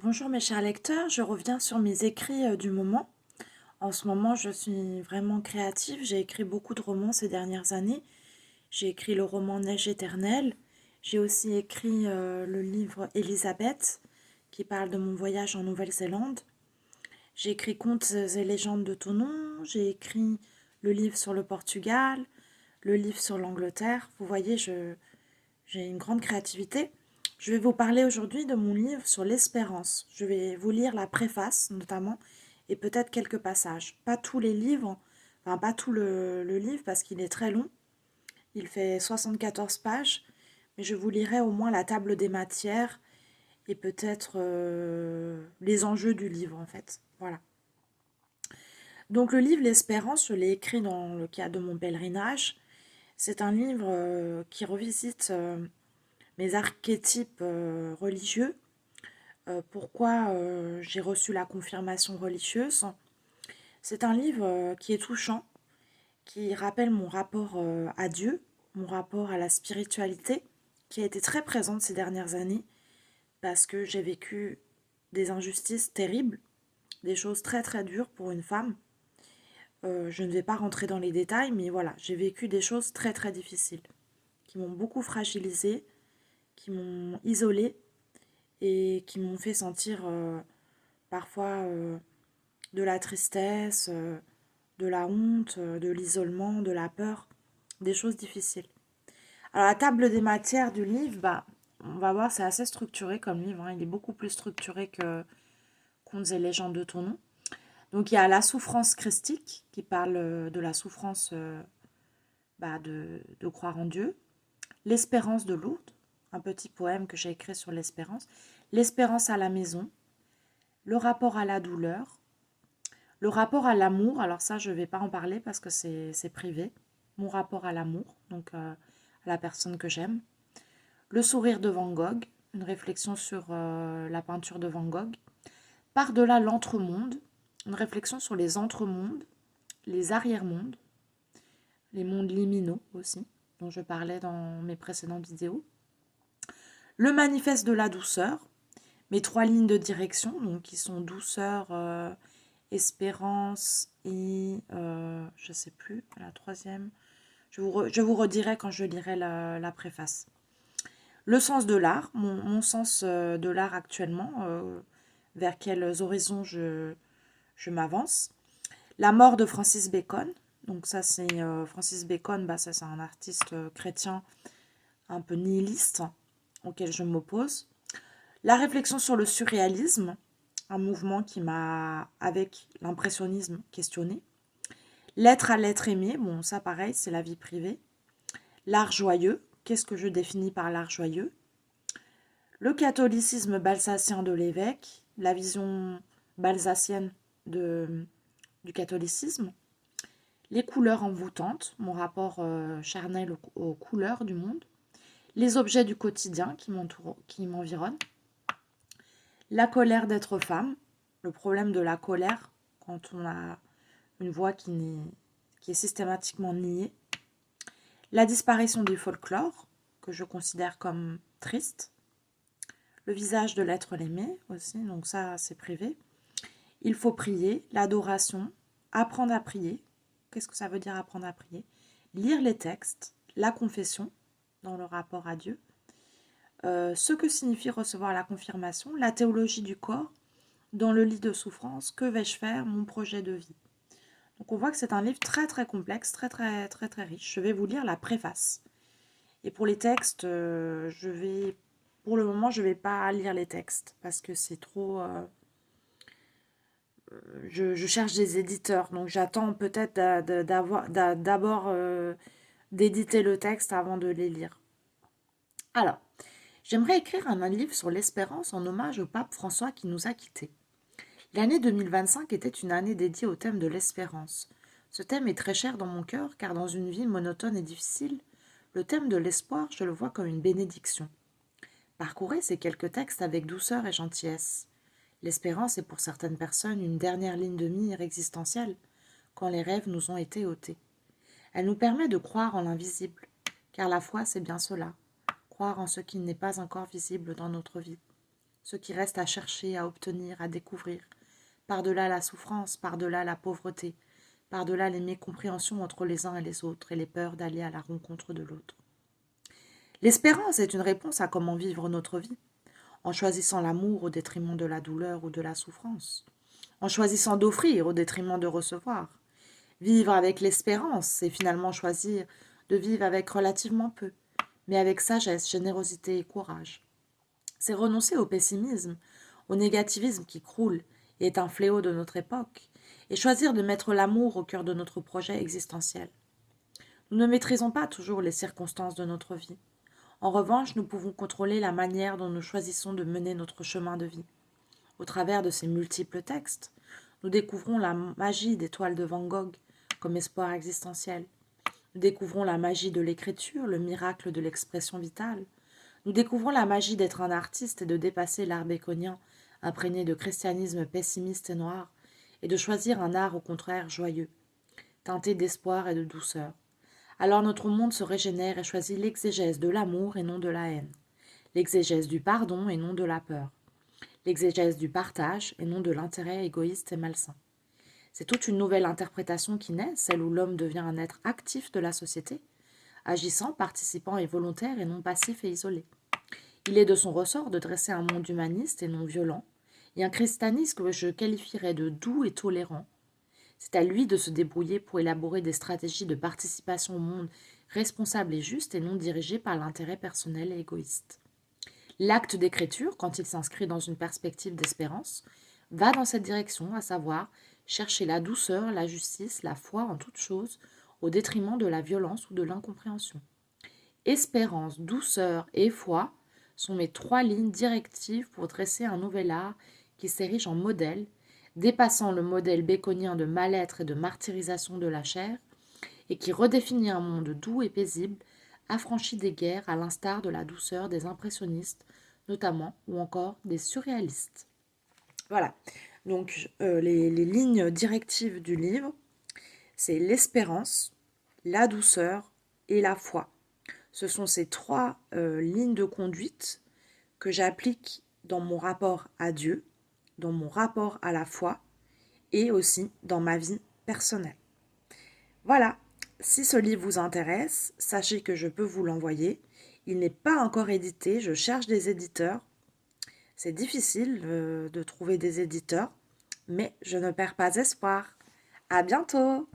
Bonjour mes chers lecteurs, je reviens sur mes écrits du moment. En ce moment, je suis vraiment créative. J'ai écrit beaucoup de romans ces dernières années. J'ai écrit le roman Neige éternelle. J'ai aussi écrit le livre Elisabeth, qui parle de mon voyage en Nouvelle-Zélande. J'ai écrit Contes et légendes de Thonon. J'ai écrit le livre sur le Portugal, le livre sur l'Angleterre. Vous voyez, j'ai une grande créativité. Je vais vous parler aujourd'hui de mon livre sur l'espérance. Je vais vous lire la préface notamment et peut-être quelques passages. Pas tous les livres, enfin pas tout le livre parce qu'il est très long. Il fait 74 pages, mais je vous lirai au moins la table des matières et peut-être les enjeux du livre en fait. Voilà. Donc le livre L'Espérance, je l'ai écrit dans le cadre de mon pèlerinage. C'est un livre qui revisite mes archétypes religieux, pourquoi j'ai reçu la confirmation religieuse. C'est un livre qui est touchant, qui rappelle mon rapport à Dieu, mon rapport à la spiritualité, qui a été très présente ces dernières années, parce que j'ai vécu des injustices terribles, des choses très très dures pour une femme. Je ne vais pas rentrer dans les détails, mais voilà, j'ai vécu des choses très très difficiles, qui m'ont beaucoup fragilisée, qui m'ont isolée et qui m'ont fait sentir parfois de la tristesse, de la honte, de l'isolement, de la peur, des choses difficiles. Alors la table des matières du livre, on va voir, c'est assez structuré comme livre, hein. Il est beaucoup plus structuré que Contes et légendes de Thonon. Donc il y a la souffrance christique qui parle de la souffrance de croire en Dieu. L'espérance de Lourdes, un petit poème que j'ai écrit sur l'espérance. L'espérance à la maison. Le rapport à la douleur. Le rapport à l'amour, alors ça je ne vais pas en parler parce que c'est privé. Mon rapport à l'amour, donc à la personne que j'aime. Le sourire de Van Gogh, une réflexion sur la peinture de Van Gogh. Par-delà l'entremonde, une réflexion sur les entremondes, les arrière-mondes, les mondes liminaux aussi, dont je parlais dans mes précédentes vidéos. Le manifeste de la douceur, mes 3 lignes de direction, donc qui sont douceur, espérance et je sais plus, la troisième. Je vous redirai quand je lirai la préface. Le sens de l'art, mon sens de l'art actuellement, vers quels horizons je m'avance. La mort de Francis Bacon, donc ça c'est Francis Bacon, ça c'est un artiste chrétien un peu nihiliste auquel je m'oppose. La réflexion sur le surréalisme, un mouvement qui m'a, avec l'impressionnisme, questionné. L'être à l'être aimé, bon ça pareil, c'est la vie privée. L'art joyeux, qu'est-ce que je définis par l'art joyeux? Le catholicisme balsacien de l'évêque, la vision balsacienne du catholicisme. Les couleurs envoûtantes, mon rapport charnel aux couleurs du monde. Les objets du quotidien qui m'environnent. La colère d'être femme, le problème de la colère quand on a une voix qui est systématiquement niée. La disparition du folklore, que je considère comme triste. Le visage de l'être aimé aussi, donc ça c'est privé. Il faut prier, l'adoration, apprendre à prier. Qu'est-ce que ça veut dire apprendre à prier? Lire les textes, la confession dans le rapport à Dieu. Ce que signifie recevoir la confirmation, la théologie du corps, dans le lit de souffrance, que vais-je faire, mon projet de vie. Donc on voit que c'est un livre très très complexe, très très très très riche. Je vais vous lire la préface. Et pour les textes, pour le moment, je ne vais pas lire les textes parce que c'est trop. Je cherche des éditeurs, donc j'attends peut-être d'abord d'éditer le texte avant de les lire. Alors, j'aimerais écrire un livre sur l'espérance en hommage au pape François qui nous a quittés. L'année 2025 était une année dédiée au thème de l'espérance. Ce thème est très cher dans mon cœur car dans une vie monotone et difficile, le thème de l'espoir, je le vois comme une bénédiction. Parcourez ces quelques textes avec douceur et gentillesse. L'espérance est pour certaines personnes une dernière ligne de mire existentielle quand les rêves nous ont été ôtés. Elle nous permet de croire en l'invisible, car la foi c'est bien cela, croire en ce qui n'est pas encore visible dans notre vie. ce qui reste à chercher, à obtenir, à découvrir, par-delà la souffrance, par-delà la pauvreté, par-delà les mécompréhensions entre les uns et les autres et les peurs d'aller à la rencontre de l'autre. L'espérance est une réponse à comment vivre notre vie, en choisissant l'amour au détriment de la douleur ou de la souffrance, en choisissant d'offrir au détriment de recevoir. Vivre avec l'espérance, c'est finalement choisir de vivre avec relativement peu, mais avec sagesse, générosité et courage. C'est renoncer au pessimisme, au négativisme qui croule et est un fléau de notre époque, et choisir de mettre l'amour au cœur de notre projet existentiel. Nous ne maîtrisons pas toujours les circonstances de notre vie. En revanche, nous pouvons contrôler la manière dont nous choisissons de mener notre chemin de vie. Au travers de ces multiples textes, nous découvrons la magie des toiles de Van Gogh comme espoir existentiel. Nous découvrons la magie de l'écriture, le miracle de l'expression vitale. Nous découvrons la magie d'être un artiste et de dépasser l'art béconien, imprégné de christianisme pessimiste et noir, et de choisir un art au contraire joyeux, teinté d'espoir et de douceur. Alors notre monde se régénère et choisit l'exégèse de l'amour et non de la haine, l'exégèse du pardon et non de la peur, l'exégèse du partage et non de l'intérêt égoïste et malsain. C'est toute une nouvelle interprétation qui naît, celle où l'homme devient un être actif de la société, agissant, participant et volontaire et non passif et isolé. Il est de son ressort de dresser un monde humaniste et non violent, et un christianisme que je qualifierais de doux et tolérant. C'est à lui de se débrouiller pour élaborer des stratégies de participation au monde responsables et justes et non dirigées par l'intérêt personnel et égoïste. L'acte d'écriture, quand il s'inscrit dans une perspective d'espérance, va dans cette direction, à savoir chercher la douceur, la justice, la foi en toute chose, au détriment de la violence ou de l'incompréhension. Espérance, douceur et foi sont mes 3 lignes directives pour dresser un nouvel art qui s'érige en modèle, dépassant le modèle béconien de mal-être et de martyrisation de la chair, et qui redéfinit un monde doux et paisible, affranchi des guerres à l'instar de la douceur des impressionnistes, notamment, ou encore des surréalistes. Voilà, donc les lignes directives du livre, c'est l'espérance, la douceur et la foi. Ce sont ces 3 lignes de conduite que j'applique dans mon rapport à Dieu, dans mon rapport à la foi et aussi dans ma vie personnelle. Voilà, si ce livre vous intéresse, sachez que je peux vous l'envoyer. Il n'est pas encore édité, je cherche des éditeurs. C'est difficile de trouver des éditeurs, mais je ne perds pas espoir. À bientôt!